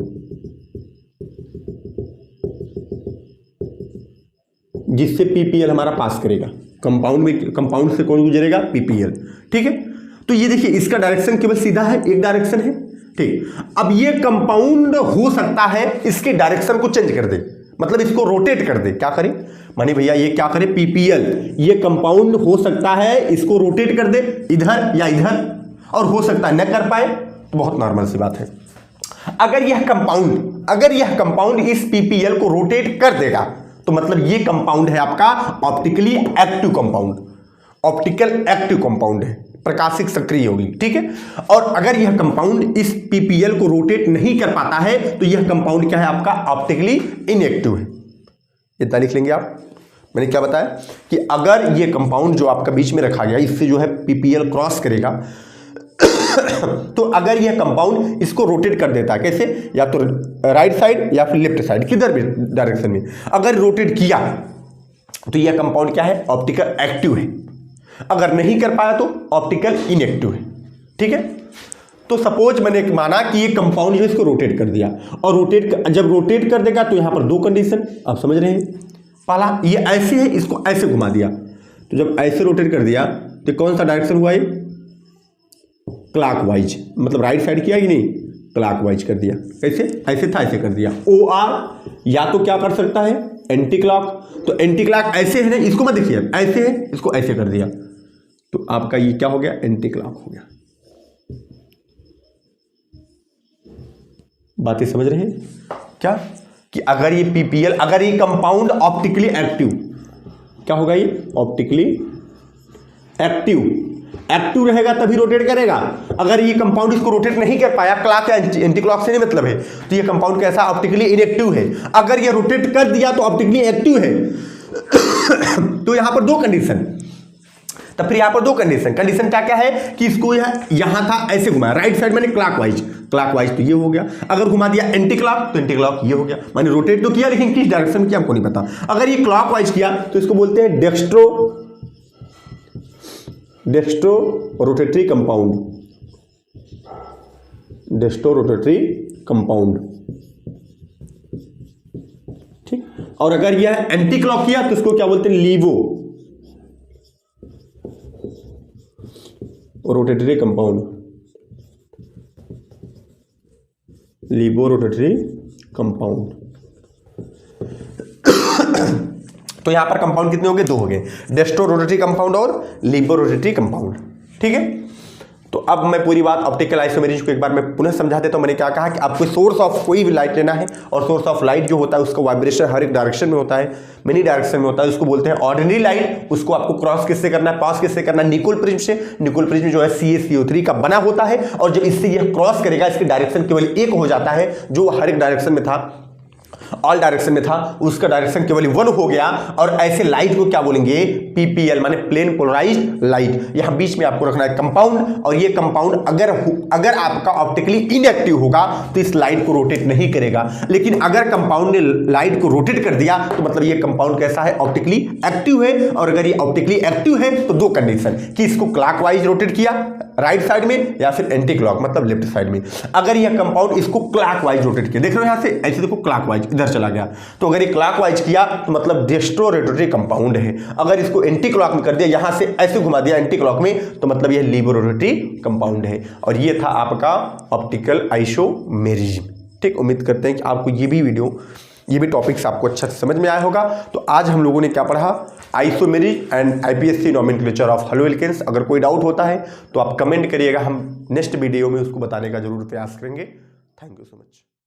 जिससे PPL हमारा पास करेगा। कंपाउंड में, कंपाउंड से कौन गुजरेगा, PPL। ठीक है, तो ये देखिए, इसका डायरेक्शन केवल सीधा है, एक डायरेक्शन है। ठीक, अब ये कंपाउंड हो सकता है इसके डायरेक्शन को चेंज कर दे, मतलब इसको रोटेट कर दे। क्या करे, मानी भैया ये क्या करे, PPL, ये कंपाउंड हो सकता है इसको रोटेट कर दे इधर या इधर, और हो सकता है न कर पाए, तो बहुत नॉर्मल सी बात है। अगर यह कंपाउंड इस PPL को रोटेट कर देगा तो मतलब ये कंपाउंड है आपका optically active compound, optical active compound है, प्रकाशिक सक्रिय होगी। ठीक है, और अगर यह कंपाउंड इस PPL को रोटेट नहीं कर पाता है तो यह कंपाउंड क्या है आपका, ऑप्टिकली इनएक्टिव है। इतना लिख लेंगे आप। मैंने क्या बताया कि अगर ये कंपाउंड जो आपका बीच में रखा गया, इससे जो है PPL क्रॉस करेगा तो अगर यह कंपाउंड इसको रोटेट कर देता है, कैसे, या तो राइट साइड या फिर लेफ्ट साइड, किधर भी डायरेक्शन में अगर रोटेट किया तो यह कंपाउंड क्या है, ऑप्टिकल एक्टिव है। अगर नहीं कर पाया तो ऑप्टिकल इनएक्टिव है। ठीक है, तो सपोज मैंने माना कि ये कंपाउंड जो इसको रोटेट कर दिया, और जब रोटेट कर देगा तो यहां पर दो कंडीशन आप समझ रहे हैं। पहला, ये ऐसे है, इसको ऐसे घुमा दिया, तो जब ऐसे रोटेट कर दिया तो कौन सा डायरेक्शन हुआ, ये क्लॉकवाइज, मतलब राइट साइड किया कि नहीं, क्लॉकवाइज कर दिया। कैसे, ऐसे था ऐसे कर दिया। OR या तो क्या कर सकता है, एंटी क्लॉक, तो एंटी क्लॉक ऐसे है ना, इसको मत देखिए, ऐसे है, इसको ऐसे कर दिया तो आपका ये क्या हो गया, एंटी क्लॉक हो गया। बातें समझ रहे हैं क्या, कि अगर ये PPL, अगर ये कंपाउंड ऑप्टिकली एक्टिव, क्या होगा, ये ऑप्टिकली एक्टिव, एक्टिव रहेगा तभी रोटेट करेगा। अगर ये कंपाउंड इसको रोटेट नहीं कर पाया, क्लॉक या एंटी क्लॉक से नहीं मतलब है, तो ये कंपाउंड कैसा ऑप्टिकली इनएक्टिव है। अगर ये रोटेट कर दिया तो ऑप्टिकली एक्टिव है। तो यहां पर दो कंडीशन, तब फिर यहां पर दो कंडीशन क्या क्या है कि इसको यहां था ऐसे घुमाया, राइट साइड मैंने क्लॉकवाइज तो ये हो गया। अगर घुमा दिया एंटी क्लॉक तो एंटी क्लॉक ये हो गया। मैंने रोटेट तो किया लेकिन किस डायरेक्शन में किया हमको नहीं पता। अगर ये क्लॉकवाइज किया तो इसको बोलते हैं डेक्स्ट्रो रोटेटरी कंपाउंड, ठीक। और अगर यह एंटी क्लॉक किया तो इसको क्या बोलते हैं, लीवो रोटेटरी कंपाउंड। तो यहां पर कंपाउंड कितने हो गए, दो हो गए, डेस्ट्रो रोटेटरी कंपाउंड और लीबो रोटेटरी कंपाउंड, ठीक है। तो अब मैं पूरी बात ऑप्टिकल आइसोमेरिज्म को एक बार मैं पुनः समझा देता हूं। मैंने क्या कहा कि आपको सोर्स ऑफ कोई भी लाइट लेना है और सोर्स ऑफ लाइट जो होता है उसका वाइब्रेशन हर एक डायरेक्शन में होता है, मेनी डायरेक्शन में होता है। उसको बोलते हैं ऑर्डिनरी लाइट। उसको आपको क्रॉस किससे करना है, पास किससे करना है, निकोल प्रिज्म से। निकोल प्रिज्म जो है CaCO3 का बना होता है और जब इससे यह क्रॉस करेगा इसकी डायरेक्शन केवल एक हो जाता है, जो हर एक डायरेक्शन में था, ऑल डायरेक्शन में था, उसका डायरेक्शन केवल 1 हो गया। और ऐसे लाइट को क्या बोलेंगे, PPL माने प्लेन पोलराइज्ड लाइट। यहां बीच में आपको रखना है कंपाउंड, और ये कंपाउंड अगर आपका ऑप्टिकली इनएक्टिव होगा तो इस लाइट को रोटेट नहीं करेगा। लेकिन अगर कंपाउंड ने लाइट को रोटेट कर दिया तो मतलब ये कंपाउंड कैसा है, ऑप्टिकली एक्टिव है। और अगर ये ऑप्टिकली एक्टिव है तो दो कंडीशन कि इसको क्लॉकवाइज रोटेट किया राइट साइड में या फिर एंटी क्लॉक मतलब लेफ्ट साइड में। अगर यह कंपाउंड इसको क्लॉकवाइज रोटेट किया, देख रहे हो यहां से ऐसे देखो क्लॉकवाइज इधर चला गया, तो अगर ये क्लॉकवाइज किया तो मतलब डेस्ट्रो रोटेटरी कंपाउंड है। अगर इसको एंटी क्लॉक में कर दिया, यहां से ऐसे घुमा दिया एंटी क्लॉक में, तो मतलब यह लीबो रोटेटरी कंपाउंड है। और ये था आपका ऑप्टिकल आइसोमेरिज्म, ठीक। उम्मीद करते हैं कि आपको ये भी टॉपिक्स आपको अच्छा समझ में आया होगा। तो आज हम लोगों ने क्या पढ़ा, isomerism and IPSC nomenclature of halo alkanes. अगर कोई डाउट होता है तो आप कमेंट करिएगा, हम नेक्स्ट वीडियो में उसको बताने का जरूर प्रयास करेंगे। Thank you so much.